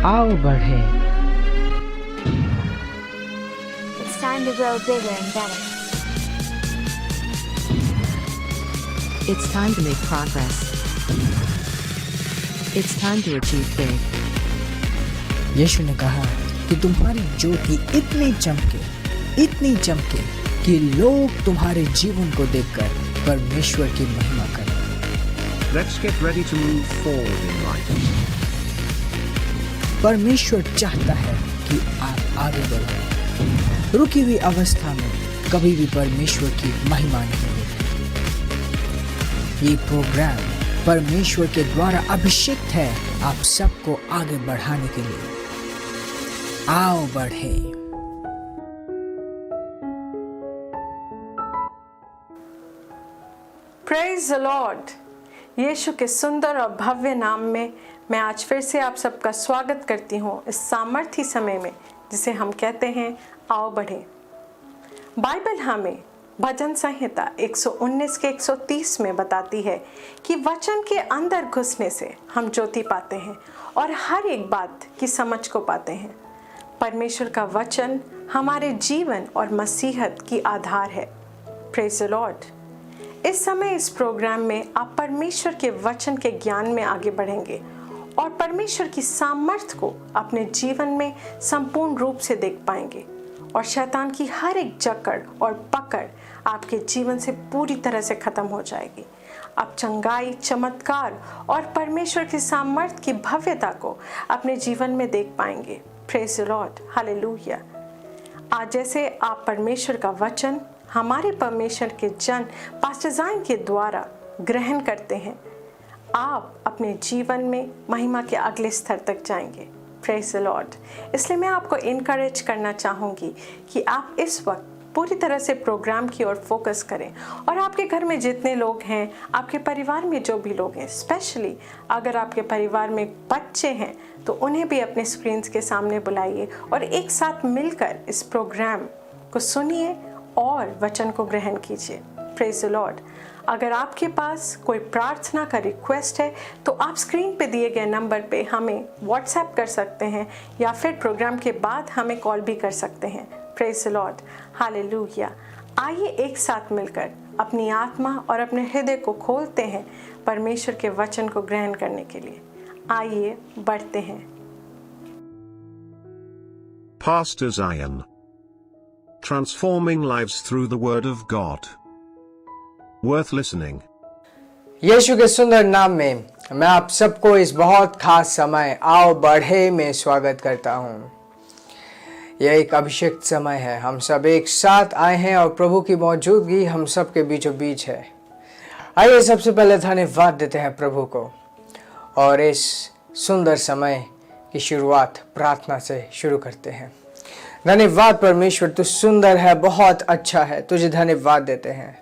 आओ बढ़े। It's time to grow bigger and better. It's time to make progress. It's time to achieve big. यीशु ने कहा कि तुम्हारी ज्योति इतनी चमके कि लोग तुम्हारे जीवन को देखकर परमेश्वर की महिमा करें। Let's get ready to move forward in life. परमेश्वर चाहता है कि आप आगे बढ़ो। रुकी हुई अवस्था में कभी भी परमेश्वर की महिमा नहीं होती। ये प्रोग्राम परमेश्वर के द्वारा अभिषेक है आप सबको आगे बढ़ाने के लिए। आओ बढ़े। Praise the Lord. यीशु के सुंदर और भव्य नाम में मैं आज फिर से आप सबका स्वागत करती हूँ इस सामर्थी समय में जिसे हम कहते हैं आओ बढ़े। बाइबल हमें भजन संहिता 119 के 130 में बताती है कि वचन के अंदर घुसने से हम ज्योति पाते हैं और हर एक बात की समझ को पाते हैं। परमेश्वर का वचन हमारे जीवन और मसीहत की आधार है। Praise the Lord. इस समय इस प्रोग्राम में आप परमेश्वर के वचन के ज्ञान में आगे बढ़ेंगे और परमेश्वर की सामर्थ को अपने जीवन में संपूर्ण रूप से देख पाएंगे और शैतान की हर एक जकड़ और पकड़ आपके जीवन से पूरी तरह से खत्म हो जाएगी। आप चंगाई, चमत्कार और परमेश्वर की सामर्थ की भव्यता को अपने जीवन में देख पाएंगे। Praise the Lord, hallelujah. आज जैसे आप परमेश्वर का वचन हमारे परमेश्वर के जन पास्टर ज़ाइन के द्वारा ग्रहण करते हैं, आप अपने जीवन में महिमा के अगले स्तर तक जाएंगे। Praise the Lord. इसलिए मैं आपको इनकरेज करना चाहूँगी कि आप इस वक्त पूरी तरह से प्रोग्राम की ओर फोकस करें और आपके घर में जितने लोग हैं, आपके परिवार में जो भी लोग हैं, स्पेशली अगर आपके परिवार में बच्चे हैं तो उन्हें भी अपने स्क्रीन्स के सामने बुलाइए और एक साथ मिलकर इस प्रोग्राम को सुनिए और वचन को ग्रहण कीजिए। Praise the Lord. अगर आपके पास कोई प्रार्थना का रिक्वेस्ट है तो आप स्क्रीन पे दिए गए नंबर पे हमें व्हाट्सएप कर सकते हैं या फिर प्रोग्राम के बाद हमें कॉल भी कर सकते हैं। Praise the Lord, hallelujah. आइए एक साथ मिलकर अपनी आत्मा और अपने हृदय को खोलते हैं परमेश्वर के वचन को ग्रहण करने के लिए। आइए बढ़ते हैं। Pastor Zion. Transforming lives through the Word of God. Worth listening. यीशु के सुंदर नाम में मैं आप सबको इस बहुत खास समय आओ बढ़े में स्वागत करता हूँ। यह एक अभिषेक समय है। हम सब एक साथ आए हैं और प्रभु की मौजूदगी हम सब के बीचों बीच है। आइए सबसे पहले धन्यवाद देते हैं प्रभु को और इस सुंदर समय की शुरुआत प्रार्थना से शुरू करते हैं। धन्यवाद परमेश्वर, तू सुंदर है, बहुत अच्छा है, तुझे धन्यवाद देते हैं।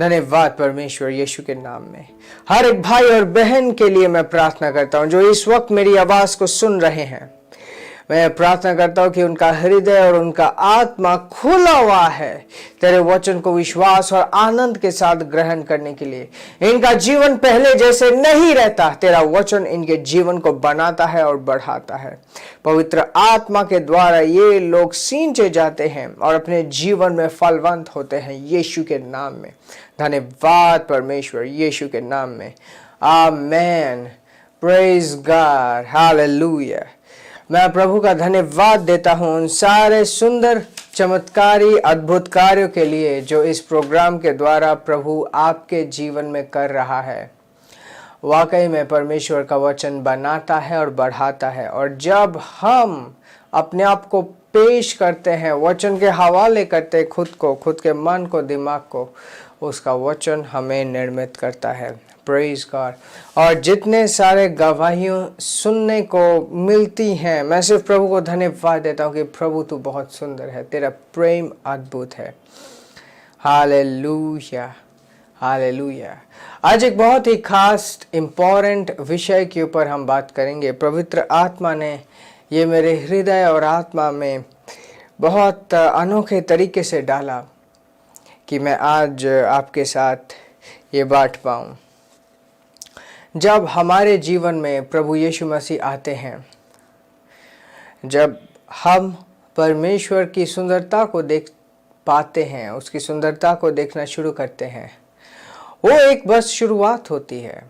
धन्यवाद परमेश्वर यीशु के नाम में। हर एक भाई और बहन के लिए मैं प्रार्थना करता हूँ जो इस वक्त मेरी आवाज़ को सुन रहे हैं। मैं प्रार्थना करता हूँ कि उनका हृदय और उनका आत्मा खुला हुआ है तेरे वचन को विश्वास और आनंद के साथ ग्रहण करने के लिए। इनका जीवन पहले जैसे नहीं रहता, तेरा वचन इनके जीवन को बनाता है और बढ़ाता है। पवित्र आत्मा के द्वारा ये लोग सींचे जाते हैं और अपने जीवन में फलवंत होते हैं यीशु के नाम में। धन्यवाद परमेश्वर यीशु के नाम में। आमेन। Praise God, hallelujah. मैं प्रभु का धन्यवाद देता हूँ उन सारे सुंदर चमत्कारी अद्भुत कार्यों के लिए जो इस प्रोग्राम के द्वारा प्रभु आपके जीवन में कर रहा है। वाकई में परमेश्वर का वचन बनाता है और बढ़ाता है और जब हम अपने आप को पेश करते हैं, वचन के हवाले करते हैं खुद के मन को, दिमाग को, उसका वचन हमें निर्मित करता है। Praise God. और जितने सारे गवाहियों सुनने को मिलती हैं, मैं सिर्फ प्रभु को धन्यवाद देता हूँ कि प्रभु तू बहुत सुंदर है, तेरा प्रेम अद्भुत है। Hallelujah, hallelujah. आज एक बहुत ही खास इम्पोर्टेंट विषय के ऊपर हम बात करेंगे। पवित्र आत्मा ने ये मेरे हृदय और आत्मा में बहुत अनोखे तरीके से डाला कि मैं आज आपके साथ ये बात पाऊँ। जब हमारे जीवन में प्रभु यीशु मसीह आते हैं जब हम परमेश्वर की सुंदरता को देख पाते हैं, उसकी सुंदरता को देखना शुरू करते हैं, वो एक बस शुरुआत होती है।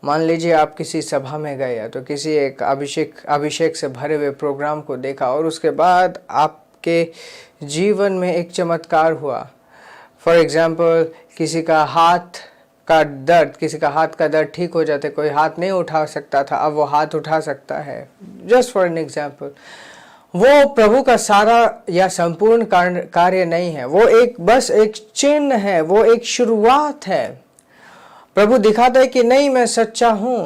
मान लीजिए आप किसी सभा में गए तो किसी एक अभिषेक से भरे हुए प्रोग्राम को देखा और उसके बाद आपके जीवन में एक चमत्कार हुआ। फॉर एग्जाम्पल किसी का हाथ का दर्द ठीक हो जाता है। कोई हाथ नहीं उठा सकता था, अब वो हाथ उठा सकता है। जस्ट फॉर एन एग्जाम्पल, वो प्रभु का सारा या संपूर्ण कार्य नहीं है, वो बस एक चिन्ह है, वो एक शुरुआत है। प्रभु दिखाता है कि नहीं, मैं सच्चा हूं,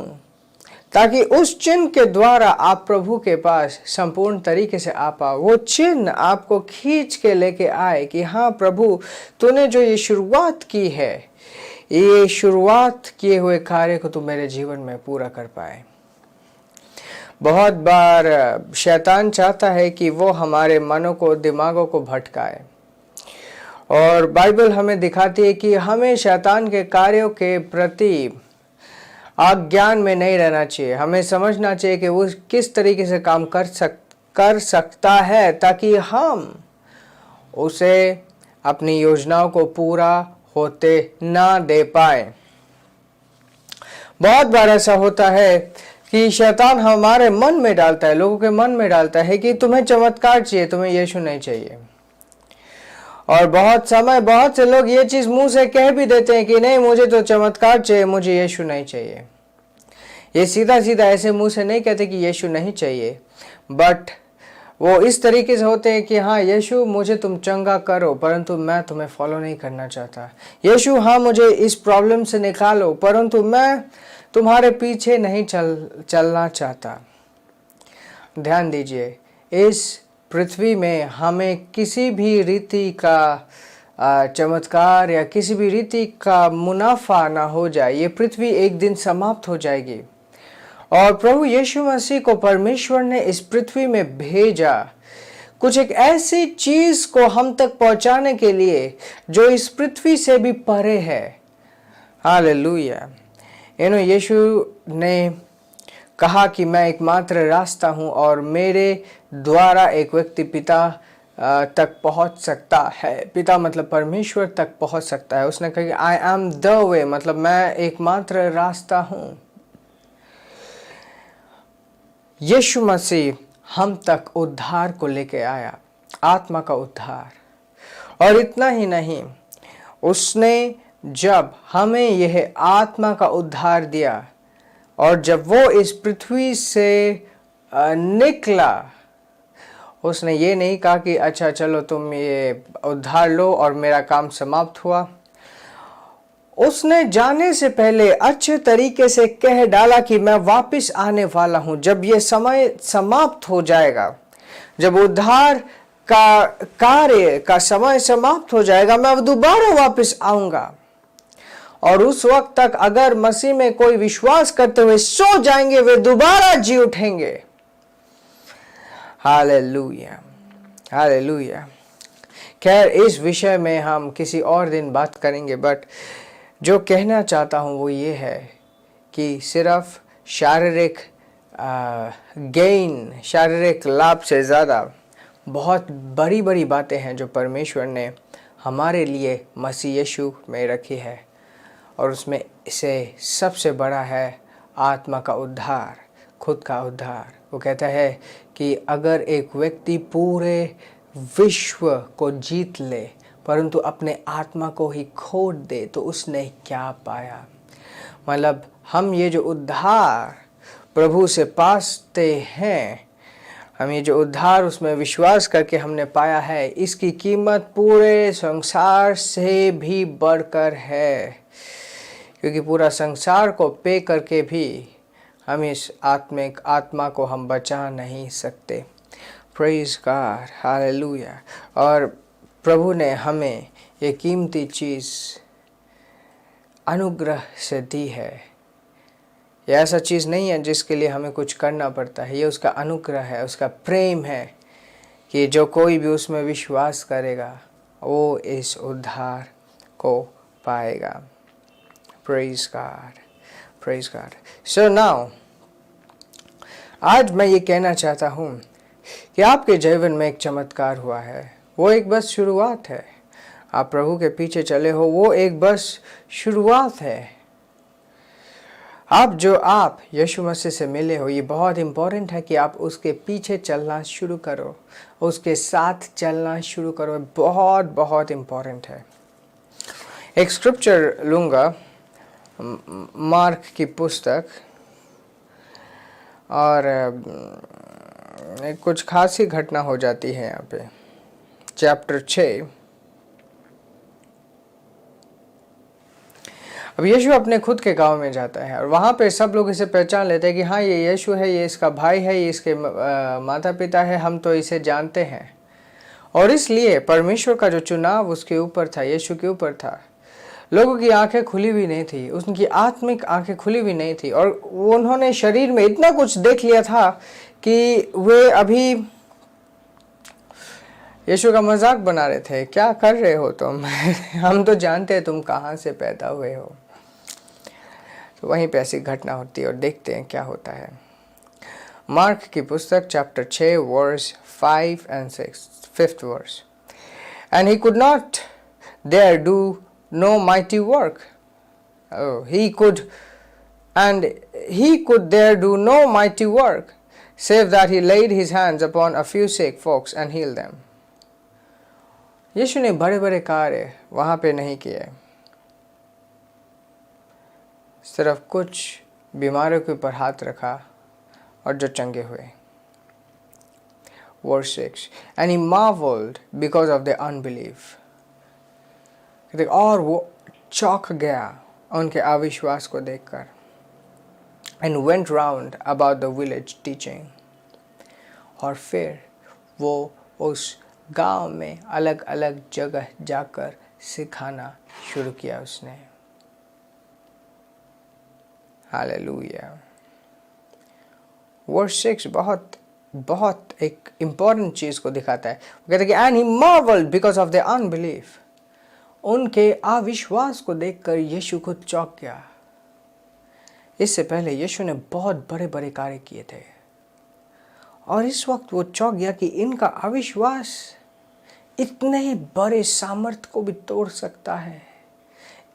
ताकि उस चिन्ह के द्वारा आप प्रभु के पास संपूर्ण तरीके से आ पाओ। वो चिन्ह आपको खींच के लेके आए कि हाँ प्रभु, तूने जो ये शुरुआत की है, ये शुरुआत किए हुए कार्य को तू मेरे जीवन में पूरा कर पाए। बहुत बार शैतान चाहता है कि वो हमारे मनों को, दिमागों को भटकाए, और बाइबल हमें दिखाती है कि हमें शैतान के कार्यों के प्रति अज्ञान में नहीं रहना चाहिए। हमें समझना चाहिए कि वो किस तरीके से काम कर सकता है, ताकि हम उसे अपनी योजनाओं को पूरा होते ना दे पाए। बहुत बार ऐसा होता है कि शैतान हमारे मन में डालता है, लोगों के मन में डालता है कि तुम्हें चमत्कार चाहिए, तुम्हें यीशु नहीं चाहिए। और बहुत से लोग ये चीज मुंह से कह भी देते हैं कि नहीं, मुझे तो चमत्कार चाहिए, मुझे यीशु नहीं चाहिए। ये सीधा ऐसे मुंह से नहीं कहते कि यीशु नहीं चाहिए, बट वो इस तरीके से होते हैं कि हाँ यीशु, मुझे तुम चंगा करो, परंतु मैं तुम्हें फॉलो नहीं करना चाहता। यीशु, हाँ मुझे इस प्रॉब्लम से निकालो, परंतु मैं तुम्हारे पीछे नहीं चलना चाहता। ध्यान दीजिए, इस पृथ्वी में हमें किसी भी रीति का चमत्कार या किसी भी रीति का मुनाफा ना हो जाए। ये पृथ्वी एक दिन समाप्त हो जाएगी, और प्रभु यीशु मसीह को परमेश्वर ने इस पृथ्वी में भेजा कुछ एक ऐसी चीज को हम तक पहुंचाने के लिए जो इस पृथ्वी से भी परे है। हालेलुया। यीशु ने कहा कि मैं एकमात्र रास्ता हूं, और मेरे द्वारा एक व्यक्ति पिता तक पहुंच सकता है। पिता मतलब परमेश्वर तक पहुंच सकता है। उसने कहा कि आई एम द वे, मतलब मैं एकमात्र रास्ता हूं। यीशु मसीह हम तक उद्धार को लेके आया, आत्मा का उद्धार। और इतना ही नहीं, उसने जब हमें यह आत्मा का उद्धार दिया, और जब वो इस पृथ्वी से निकला, उसने ये नहीं कहा कि अच्छा चलो तुम ये उद्धार लो और मेरा काम समाप्त हुआ। उसने जाने से पहले अच्छे तरीके से कह डाला कि मैं वापस आने वाला हूं। जब ये समय समाप्त हो जाएगा, जब उद्धार का कार्य का समय समाप्त हो जाएगा, मैं दोबारा वापस आऊंगा। और उस वक्त तक अगर मसीह में कोई विश्वास करते हुए सो जाएंगे, वे दोबारा जी उठेंगे। Hallelujah, hallelujah. खैर, इस विषय में हम किसी और दिन बात करेंगे, बट जो कहना चाहता हूँ वो ये है कि सिर्फ शारीरिक गेन, शारीरिक लाभ से ज़्यादा बहुत बड़ी बड़ी बातें हैं जो परमेश्वर ने हमारे लिए मसीह यीशु में रखी है, और उसमें से सबसे बड़ा है आत्मा का उद्धार, खुद का उद्धार। वो कहता है कि अगर एक व्यक्ति पूरे विश्व को जीत ले परंतु अपने आत्मा को ही खो दे तो उसने क्या पाया। मतलब हम ये जो उद्धार प्रभु से पाते हैं, हम ये जो उद्धार उसमें विश्वास करके हमने पाया है, इसकी कीमत पूरे संसार से भी बढ़कर है, क्योंकि पूरा संसार को पे करके भी हम इस आत्मा को हम बचा नहीं सकते। Praise God, hallelujah. और प्रभु ने हमें ये कीमती चीज़ अनुग्रह से दी है। ये ऐसा चीज़ नहीं है जिसके लिए हमें कुछ करना पड़ता है, ये उसका अनुग्रह है, उसका प्रेम है कि जो कोई भी उसमें विश्वास करेगा वो इस उद्धार को पाएगा। Praise God, praise God. So now आज मैं ये कहना चाहता हूँ कि आपके जीवन में एक चमत्कार हुआ है, वो एक बस शुरुआत है। आप प्रभु के पीछे चले हो, वो एक बस शुरुआत है। आप यीशु मसीह से मिले हो, ये बहुत इम्पोर्टेंट है कि आप उसके पीछे चलना शुरू करो, उसके साथ चलना शुरू करो। बहुत बहुत इम्पोर्टेंट है। एक स्क्रिप्चर लूँगा, मार्क की पुस्तक, और कुछ खासी घटना हो जाती है यहाँ पे। चैप्टर 6। अब यीशु अपने खुद के गांव में जाता है और वहाँ पे सब लोग इसे पहचान लेते हैं कि हाँ, ये यीशु है, ये इसका भाई है, ये इसके माता पिता है, हम तो इसे जानते हैं। और इसलिए परमेश्वर का जो चुनाव उसके ऊपर था, यीशु के ऊपर था। लोगों की आंखें खुली हुई नहीं थी, उनकी आत्मिक आंखें खुली हुई नहीं थी, और उन्होंने शरीर में इतना कुछ देख लिया था कि वे अभी यीशु का मजाक बना रहे थे। क्या कर रहे हो तुम? हम तो जानते हैं तुम कहाँ से पैदा हुए हो। तो वहीं पे ऐसी घटना होती है और देखते हैं क्या होता है। मार्क की पुस्तक chapter 6 verse 5 and 6, 5th verse. And he could not there do no mighty work. He could there do no mighty work, save that he laid his hands upon a few sick folks and healed them. यीशु ने बड़े बड़े कार्य वहाँ पे नहीं किए, सिर्फ कुछ बीमारों के ऊपर हाथ रखा और जो चंगे हुए। Verse 6. And he marveled because of their unbelief. और वो चौंक गया उनके अविश्वास को देखकर। And went round about the village teaching. और फिर वो उस गांव में अलग अलग जगह जाकर सिखाना शुरू किया उसने। हालेलुया। वर्स 6 बहुत एक इम्पॉर्टेंट चीज़ को दिखाता है। वो कहते हैं कि and he marvelled because of their unbelief. उनके अविश्वास को देखकर यीशु खुद चौंक गया। इससे पहले यीशु ने बहुत बड़े बड़े कार्य किए थे, और इस वक्त वो चौंक गया कि इनका अविश्वास इतने बड़े सामर्थ को भी तोड़ सकता है,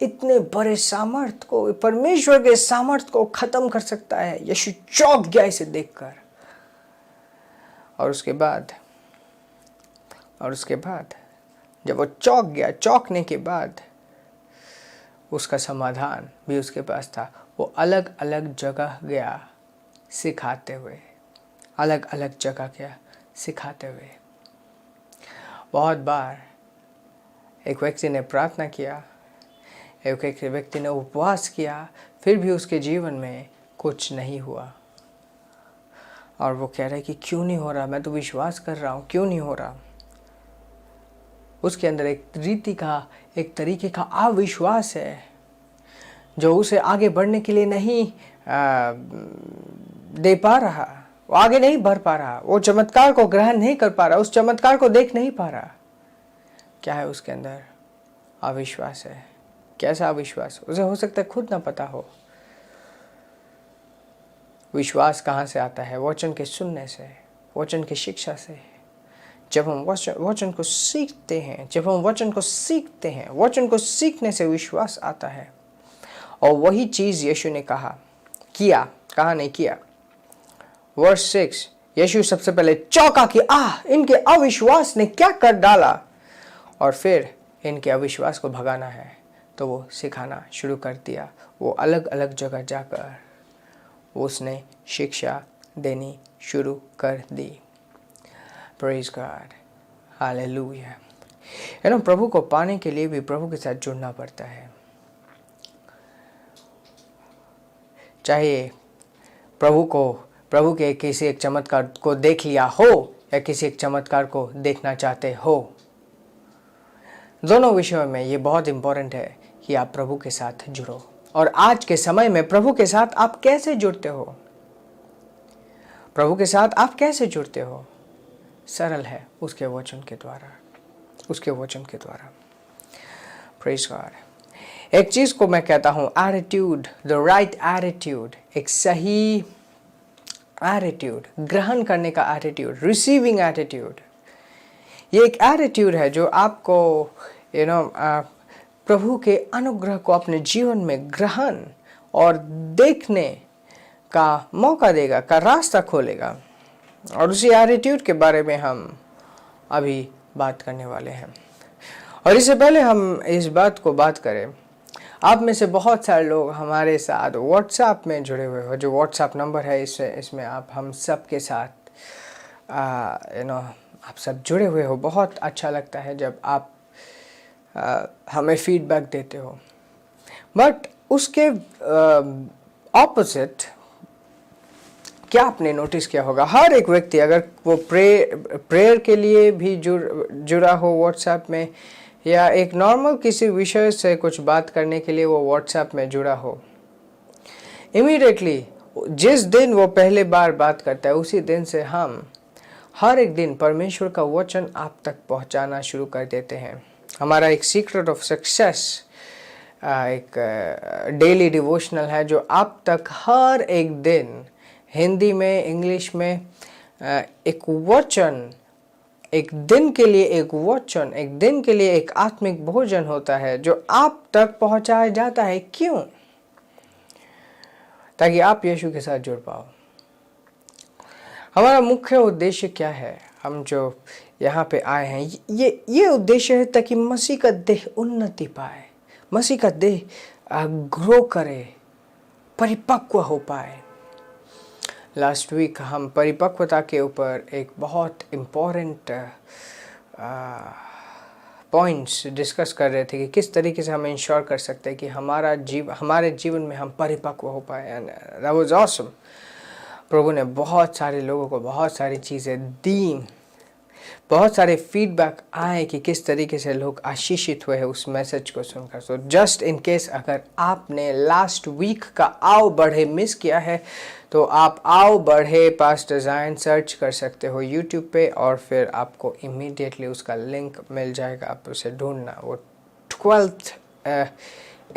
इतने बड़े सामर्थ को, परमेश्वर के सामर्थ को खत्म कर सकता है। यीशु चौंक गया इसे देखकर। और उसके बाद जब वो चौंक गया, चौंकने के बाद उसका समाधान भी उसके पास था। वो अलग अलग जगह गया सिखाते हुए, अलग अलग जगह गया सिखाते हुए। बहुत बार एक व्यक्ति ने प्रार्थना किया, एक व्यक्ति ने उपवास किया, फिर भी उसके जीवन में कुछ नहीं हुआ, और वो कह रहा है कि क्यों नहीं हो रहा, मैं तो विश्वास कर रहा हूँ, क्यों नहीं हो रहा। उसके अंदर एक तरीके का अविश्वास है जो उसे आगे बढ़ने के लिए नहीं दे पा रहा, वो आगे नहीं बढ़ पा रहा, वो चमत्कार को ग्रहण नहीं कर पा रहा, उस चमत्कार को देख नहीं पा रहा। क्या है उसके अंदर? अविश्वास है। कैसा अविश्वास? उसे हो सकता है खुद ना पता हो। विश्वास कहाँ से आता है? वचन के सुनने से, वचन की शिक्षा से। जब हम वचन को सीखते हैं, वचन को सीखने से विश्वास आता है। और वही चीज़ यीशु ने कहा नहीं किया। वर्स 6, यीशु सबसे पहले चौंका कि इनके अविश्वास ने क्या कर डाला, और फिर इनके अविश्वास को भगाना है, तो वो सिखाना शुरू कर दिया। वो अलग अलग जगह जाकर उसने शिक्षा देनी शुरू कर दी। Praise God, hallelujah. प्रभु को पाने के लिए भी प्रभु के साथ जुड़ना पड़ता है। चाहे प्रभु के किसी एक चमत्कार को देख लिया हो या किसी एक चमत्कार को देखना चाहते हो, दोनों विषयों में ये बहुत इंपॉर्टेंट है कि आप प्रभु के साथ जुड़ो। और आज के समय में प्रभु के साथ आप कैसे जुड़ते हो? प्रभु के साथ आप कैसे जुड़ते हो? सरल है, उसके वचन के द्वारा। Praise God. एक चीज को मैं कहता हूं, एटीट्यूड, द राइट एटीट्यूड, एक सही एटीट्यूड, ग्रहण करने का एटीट्यूड, रिसीविंग एटीट्यूड। ये एक एटीट्यूड है जो आपको प्रभु के अनुग्रह को अपने जीवन में ग्रहण और देखने का मौका देगा, का रास्ता खोलेगा। और उसी एटीट्यूड के बारे में हम अभी बात करने वाले हैं। और इससे पहले हम इस बात को बात करें, आप में से बहुत सारे लोग हमारे साथ व्हाट्सएप में जुड़े हुए हो। जो व्हाट्सएप नंबर है इसमें आप हम सब के साथ आप सब जुड़े हुए हो। बहुत अच्छा लगता है जब आप हमें फीडबैक देते हो। बट उसके ऑपोजिट क्या आपने नोटिस किया होगा, हर एक व्यक्ति अगर वो प्रेयर के लिए भी जुड़ा हो व्हाट्सएप में, या एक नॉर्मल किसी विषय से कुछ बात करने के लिए वो व्हाट्सएप में जुड़ा हो, इमीडिएटली जिस दिन वो पहले बार बात करता है उसी दिन से हम हर एक दिन परमेश्वर का वचन आप तक पहुंचाना शुरू कर देते हैं। हमारा एक सीक्रेट ऑफ सक्सेस एक डेली डिवोशनल है जो आप तक हर एक दिन हिंदी में, इंग्लिश में एक वचन, एक दिन के लिए एक वचन, एक दिन के लिए एक आत्मिक भोजन होता है जो आप तक पहुंचाया जाता है। क्यों? ताकि आप यीशु के साथ जुड़ पाओ। हमारा मुख्य उद्देश्य क्या है? हम जो यहाँ पे आए हैं, ये उद्देश्य है ताकि मसीह का देह उन्नति पाए, मसीह का देह ग्रो करे, परिपक्व हो पाए। लास्ट वीक हम परिपक्वता के ऊपर एक बहुत इम्पोर्टेंट पॉइंट्स डिस्कस कर रहे थे कि किस तरीके से हम इंश्योर कर सकते हैं कि हमारे जीवन में हम परिपक्व हो पाए। And that was awesome. प्रभु ने बहुत सारे लोगों को बहुत सारी चीज़ें दी, बहुत सारे फीडबैक आए कि किस तरीके से लोग आशीषित हुए हैं उस मैसेज को सुनकर। सो जस्ट इन केस अगर आपने लास्ट वीक का आओ बढ़े मिस किया है तो आप आओ बढ़े पास्टर ज़ायन सर्च कर सकते हो यूट्यूब पे, और फिर आपको इमीडिएटली उसका लिंक मिल जाएगा। आप उसे ढूंढना। वो 12th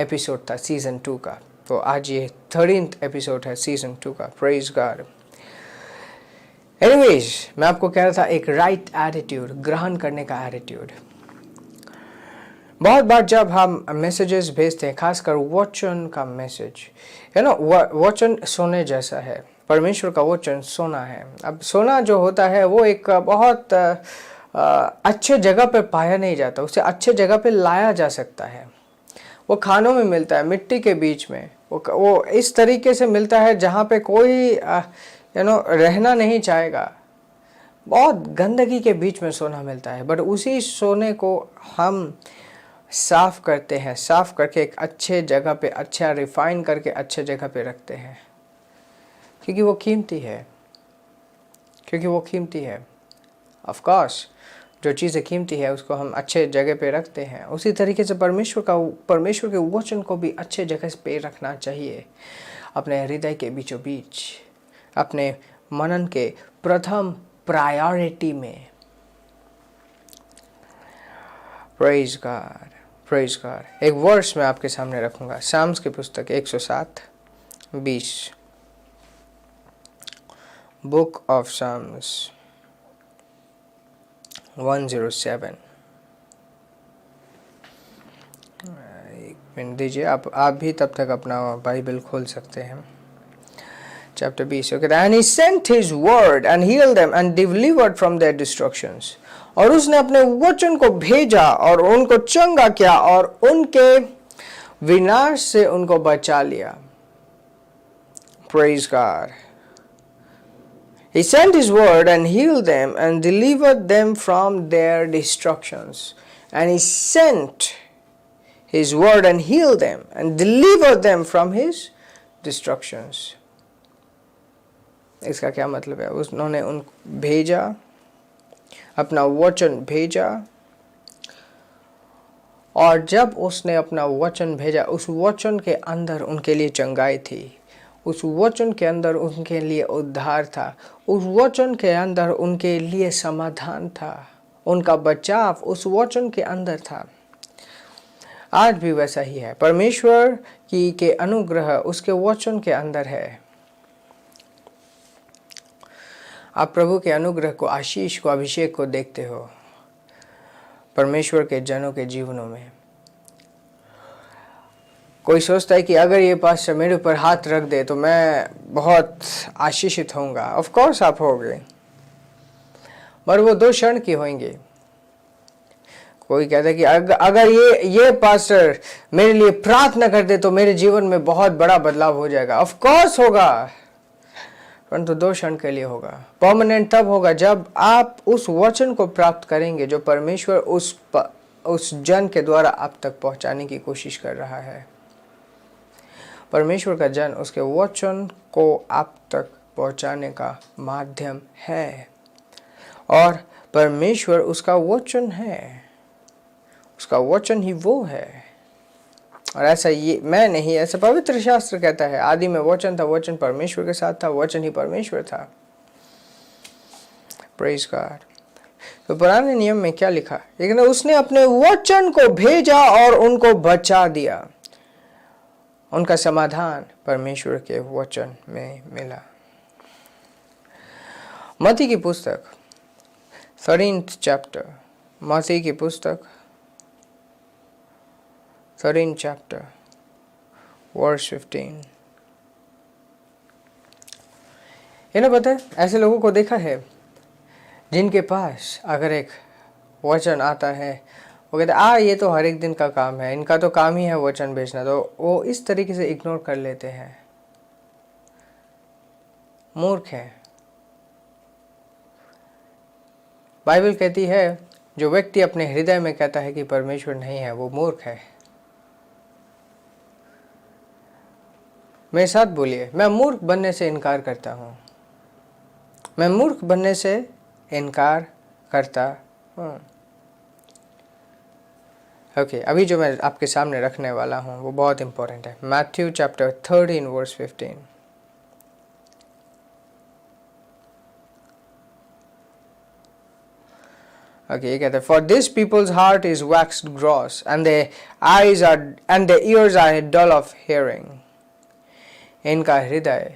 एपिसोड था सीज़न 2 का, तो आज ये 13th एपिसोड है सीज़न 2 का। Praise God. एनीवेज, मैं आपको कह रहा था एक राइट एटीट्यूड, ग्रहण करने का एटीट्यूड। बहुत बार जब हम मैसेजेस भेजते हैं, खासकर वचन का मैसेज, वचन सोने जैसा है। परमेश्वर का वचन सोना है। अब सोना जो होता है वो एक बहुत अच्छे जगह पे पाया नहीं जाता, उसे अच्छे जगह पे लाया जा सकता है। वो खानों में मिलता है, मिट्टी के बीच में, वो इस तरीके से मिलता है जहाँ पे कोई रहना नहीं चाहेगा। बहुत गंदगी के बीच में सोना मिलता है, बट उसी सोने को हम साफ करते हैं, साफ करके एक अच्छे जगह पे, अच्छा रिफाइन करके अच्छे जगह पे रखते हैं, क्योंकि वो कीमती है, क्योंकि वो कीमती है। ऑफ कोर्स जो चीज़ें कीमती है उसको हम अच्छे जगह पे रखते हैं। उसी तरीके से परमेश्वर के वचन को भी अच्छे जगह पे रखना चाहिए, अपने हृदय के बीचों बीच, अपने मनन के प्रथम प्रायोरिटी में। Praise God, praise God. एक वर्स मैं आपके सामने रखूंगा, साम्स की पुस्तक 107:20, बुक ऑफ साम्स 107। एक मिनट दीजिए, आप भी तब तक अपना बाइबल खोल सकते हैं। Chapter 20, okay, and he sent his word and healed them and delivered from their destructions. और उसने अपने वचन को भेजा और उनको चंगा किया और उनके विनाश से उनको बचा लिया। Praise God. He sent his word and healed them and delivered them from their destructions. And he sent his word and healed them and delivered them from his destructions. इसका क्या मतलब है? उन्होंने उनको भेजा, अपना वचन भेजा, और जब उसने अपना वचन भेजा उस वचन के अंदर उनके लिए चंगाई थी, उस वचन के अंदर उनके लिए उद्धार था, उस वचन के अंदर उनके लिए समाधान था, उनका बचाव उस वचन के अंदर था। आज भी वैसा ही है। परमेश्वर की के अनुग्रह उसके वचन के अंदर है। आप प्रभु के अनुग्रह को, आशीष को, अभिषेक को देखते हो परमेश्वर के जनों के जीवनों में। कोई सोचता है कि अगर ये पास्टर मेरे ऊपर हाथ रख दे तो मैं बहुत आशीषित होऊंगा। ऑफ कोर्स आप होगे, पर वो 2 क्षण की होंगे। कोई कहता है कि अगर ये पास्टर मेरे लिए प्रार्थना कर दे तो मेरे जीवन में बहुत बड़ा बदलाव हो जाएगा। ऑफ कोर्स होगा, परंतु 2 क्षण के लिए होगा। परमानेंट तब होगा जब आप उस वचन को प्राप्त करेंगे जो परमेश्वर उस जन के द्वारा आप तक पहुंचाने की कोशिश कर रहा है। परमेश्वर का जन उसके वचन को आप तक पहुंचाने का माध्यम है, और परमेश्वर उसका वचन है। उसका वचन ही वो है। और ऐसा ये मैं नहीं, ऐसा पवित्र शास्त्र कहता है, आदि में वचन था, वचन परमेश्वर के साथ था, वचन ही परमेश्वर था। Praise God. तो पुराने नियम में क्या लिखा? लेकिन उसने अपने वचन को भेजा और उनको बचा दिया। उनका समाधान परमेश्वर के वचन में मिला। मत्ती की पुस्तक 13th chapter, मत्ती की पुस्तक 13th chapter verse 15। इन्हें पता है, ऐसे लोगों को देखा है जिनके पास अगर एक वचन आता है, वो कहते हैं ये तो हर एक दिन का काम है, इनका तो काम ही है वचन भेजना, तो वो इस तरीके से इग्नोर कर लेते हैं। मूर्ख है। बाइबल कहती है जो व्यक्ति अपने हृदय में कहता है कि परमेश्वर नहीं है, वो मूर्ख है। मेरे साथ बोलिए, मैं मूर्ख बनने से इनकार करता हूँ। मैं मूर्ख बनने से इनकार करता हूँ। ओके, अभी जो मैं आपके सामने रखने वाला हूँ वो बहुत इंपॉर्टेंट है। Matthew chapter 13 verse 15। Okay, ये कहते हैं, for this people's heart is waxed gross, and their eyes are and their ears are dull of hearing. इनका हृदय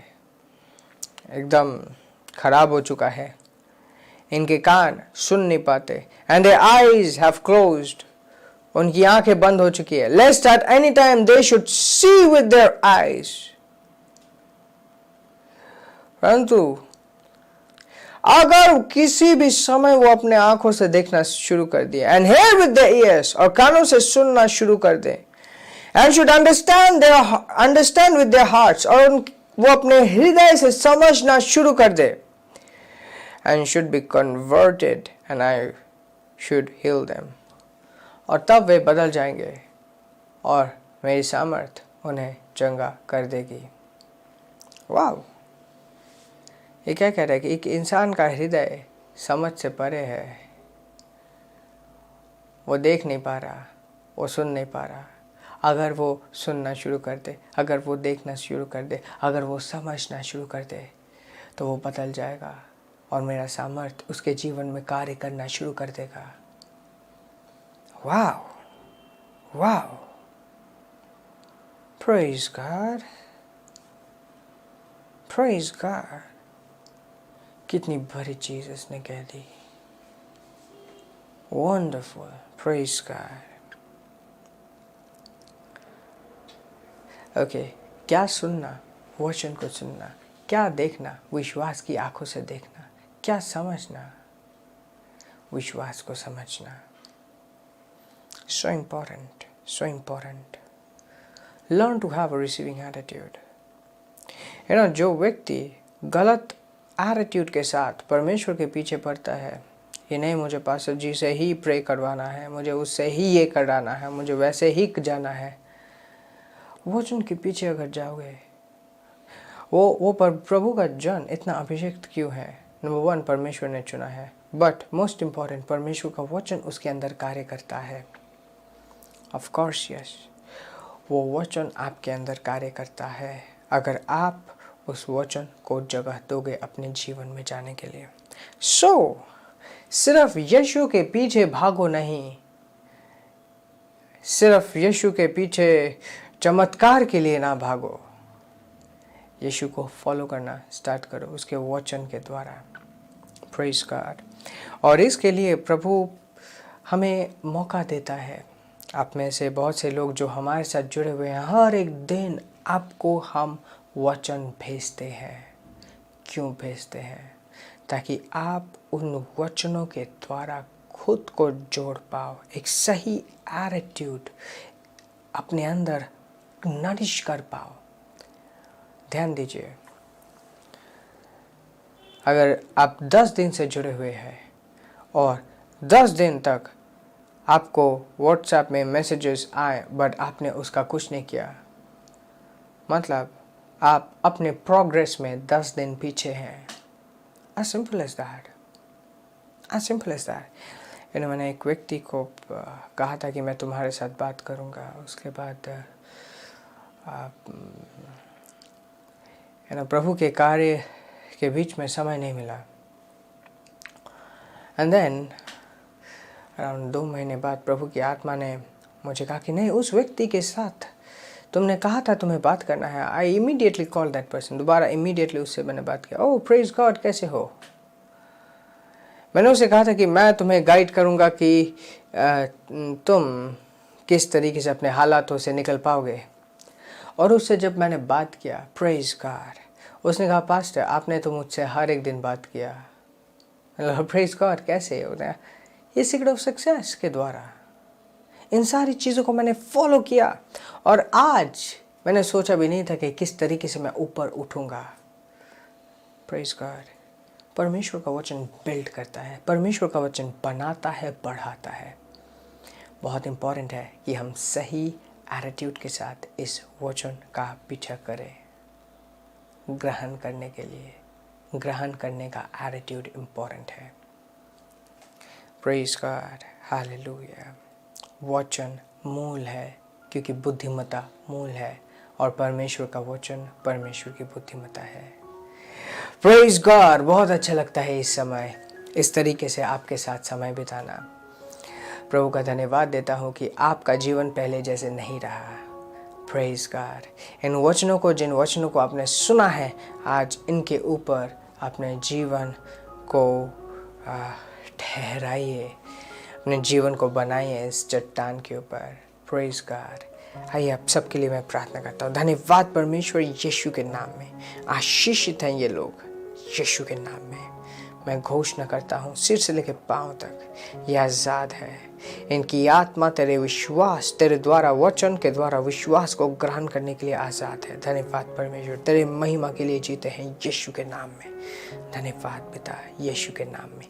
एकदम खराब हो चुका है, इनके कान सुन नहीं पाते, and their eyes have closed, उनकी आंखें बंद हो चुकी है, lest at any time they should see with their eyes. परंतु अगर किसी भी समय वो अपने आंखों से देखना शुरू कर दिए, and hear with their ears, और कानों से सुनना शुरू कर दे, and should understand with their hearts, और वो अपने हृदय से समझना शुरू कर दे, and should be converted, and I should heal them, और तब वे बदल जाएंगे और मेरी सामर्थ उन्हें चंगा कर देगी। वाह, ये क्या कह रहा है कि एक इंसान का हृदय समझ से परे है। वो देख नहीं पा रहा, वो सुन नहीं पा रहा। अगर वो सुनना शुरू कर दे, अगर वो देखना शुरू कर दे, अगर वो समझना शुरू कर दे, तो वो बदल जाएगा और मेरा सामर्थ उसके जीवन में कार्य करना शुरू कर देगा। वाह वाह, प्रेज गॉड, प्रेज गॉड। कितनी बड़ी चीज उसने कह दी। Wonderful, praise God. ओके, क्या सुनना? वचन को सुनना। क्या देखना? विश्वास की आंखों से देखना। क्या समझना? विश्वास को समझना। So important, so important. Learn to have a receiving attitude. जो व्यक्ति गलत एटीट्यूड के साथ परमेश्वर के पीछे पड़ता है, ये नहीं मुझे पास्टर जी से ही प्रे करवाना है, मुझे उससे ही ये कराना है, मुझे वैसे ही जाना है, वचन के पीछे अगर जाओगे, वो पर प्रभु का जन इतना अभिषेक क्यों है? नंबर 1, परमेश्वर ने चुना है, बट मोस्ट इम्पॉर्टेंट, परमेश्वर का वचन उसके अंदर कार्य करता है। ऑफ कोर्स यस, वो वचन आपके अंदर कार्य करता है अगर आप उस वचन को जगह दोगे अपने जीवन में जाने के लिए। सिर्फ यीशु के पीछे भागो नहीं, सिर्फ यीशु के पीछे चमत्कार के लिए ना भागो। यीशु को फॉलो करना स्टार्ट करो उसके वचन के द्वारा। Praise God. और इसके लिए प्रभु हमें मौका देता है। आप में से बहुत से लोग जो हमारे साथ जुड़े हुए हैं, हर एक दिन आपको हम वचन भेजते हैं। क्यों भेजते हैं? ताकि आप उन वचनों के द्वारा खुद को जोड़ पाओ, एक सही एटीट्यूड अपने अंदर नरिश कर पाओ। ध्यान दीजिए, अगर आप 10 दिन से जुड़े हुए हैं और 10 दिन तक आपको व्हाट्सएप में मैसेजेस आए बट आपने उसका कुछ नहीं किया, मतलब आप अपने प्रोग्रेस में 10 दिन पीछे हैं। as simple as that, as simple as that। मैंने एक व्यक्ति को कहा था कि मैं तुम्हारे साथ बात करूंगा, उसके बाद प्रभु के कार्य के बीच में समय नहीं मिला। एंड देन अराउंड 2 महीने बाद प्रभु की आत्मा ने मुझे कहा कि नहीं, उस व्यक्ति के साथ तुमने कहा था तुम्हें बात करना है। I immediately call that person, दोबारा इमीडिएटली उससे मैंने बात किया। ओह प्रेज गॉड, कैसे हो? मैंने उसे कहा था कि मैं तुम्हें गाइड करूंगा कि तुम किस तरीके से अपने हालातों से निकल पाओगे। और उससे जब मैंने बात किया, प्रेज गॉड, उसने कहा पास्टर आपने तो मुझसे हर एक दिन बात किया। प्रेज गॉड, कैसे होता है? ये सीक्रेट ऑफ सक्सेस के द्वारा इन सारी चीज़ों को मैंने फॉलो किया और आज मैंने सोचा भी नहीं था कि किस तरीके से मैं ऊपर उठूंगा। Praise God. परमेश्वर का वचन बिल्ड करता है, परमेश्वर का वचन बनाता है, बढ़ाता है। बहुत इम्पॉर्टेंट है कि हम सही एटीट्यूड के साथ इस वचन का पीछा करें। ग्रहण करने के लिए ग्रहण करने का एटीट्यूड इम्पॉर्टेंट है। Praise God, hallelujah. वचन मूल है क्योंकि बुद्धिमत्ता मूल है और परमेश्वर का वचन परमेश्वर की बुद्धिमत्ता है। Praise God. बहुत अच्छा लगता है इस समय इस तरीके से आपके साथ समय बिताना। प्रभु का धन्यवाद देता हूँ कि आपका जीवन पहले जैसे नहीं रहा। Praise God. इन वचनों को, जिन वचनों को आपने सुना है, आज इनके ऊपर अपने जीवन को ठहराइए, अपने जीवन को बनाइए इस चट्टान के ऊपर। Praise God. आइए आप सबके लिए मैं प्रार्थना करता हूँ। धन्यवाद परमेश्वर, यीशु के नाम में आशीषित हैं ये लोग, यीशु के नाम में मैं घोषणा करता हूँ, सिर से लेकर पांव तक ये आज़ाद है। इनकी आत्मा तेरे विश्वास, तेरे द्वारा वचन के द्वारा विश्वास को ग्रहण करने के लिए आज़ाद है। धन्यवाद परमेश्वर, तेरे महिमा के लिए जीते हैं यीशु के नाम में। धन्यवाद पिता, यीशु के नाम में,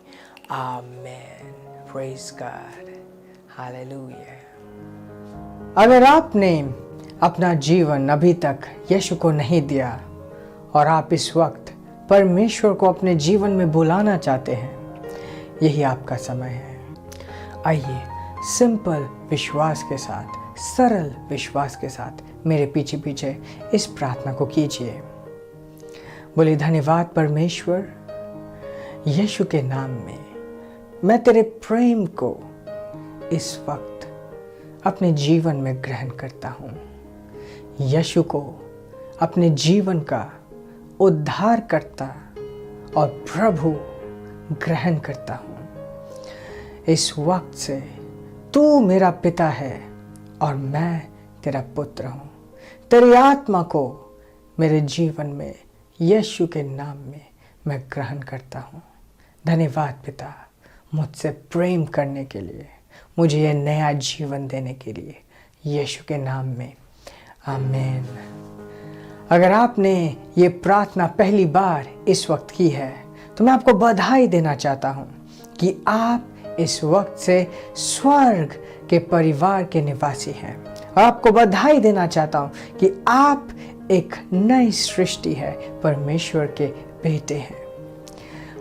आमेन। Praise God, hallelujah. अगर आपने अपना जीवन अभी तक यीशु को नहीं दिया और आप इस वक्त परमेश्वर को अपने जीवन में बुलाना चाहते हैं, यही आपका समय है। आइए सिंपल विश्वास के साथ, सरल विश्वास के साथ मेरे पीछे पीछे इस प्रार्थना को कीजिए। बोले, धन्यवाद परमेश्वर, यीशु के नाम में मैं तेरे प्रेम को इस वक्त अपने जीवन में ग्रहण करता हूँ। यीशु को अपने जीवन का उद्धारकर्ता और प्रभु ग्रहण करता हूँ। इस वक्त से तू मेरा पिता है और मैं तेरा पुत्र हूँ। तेरी आत्मा को मेरे जीवन में यीशु के नाम में मैं ग्रहण करता हूँ। धन्यवाद पिता, मुझसे प्रेम करने के लिए, मुझे यह नया जीवन देने के लिए, यीशु के नाम में, आमीन। अगर आपने ये प्रार्थना पहली बार इस वक्त की है तो मैं आपको बधाई देना चाहता हूँ कि आप इस वक्त से स्वर्ग के परिवार के निवासी हैं। और आपको बधाई देना चाहता हूँ कि आप एक नई सृष्टि है, परमेश्वर के बेटे हैं।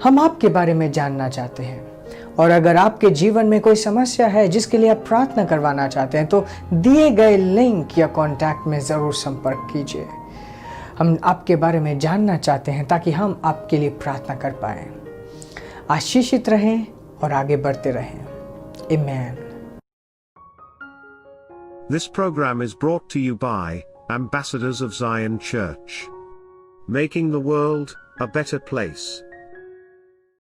हम आपके बारे में जानना चाहते हैं और अगर आपके जीवन में कोई समस्या है जिसके लिए आप प्रार्थना करवाना चाहते हैं तो दिए गए लिंक या कॉन्टैक्ट में ज़रूर संपर्क कीजिए। हम आपके बारे में जानना चाहते हैं ताकि हम आपके लिए प्रार्थना कर पाएं। आशीषित रहें और आगे बढ़ते रहें। आमीन। This program is brought to you by Ambassadors of Zion Church, making the world a better place.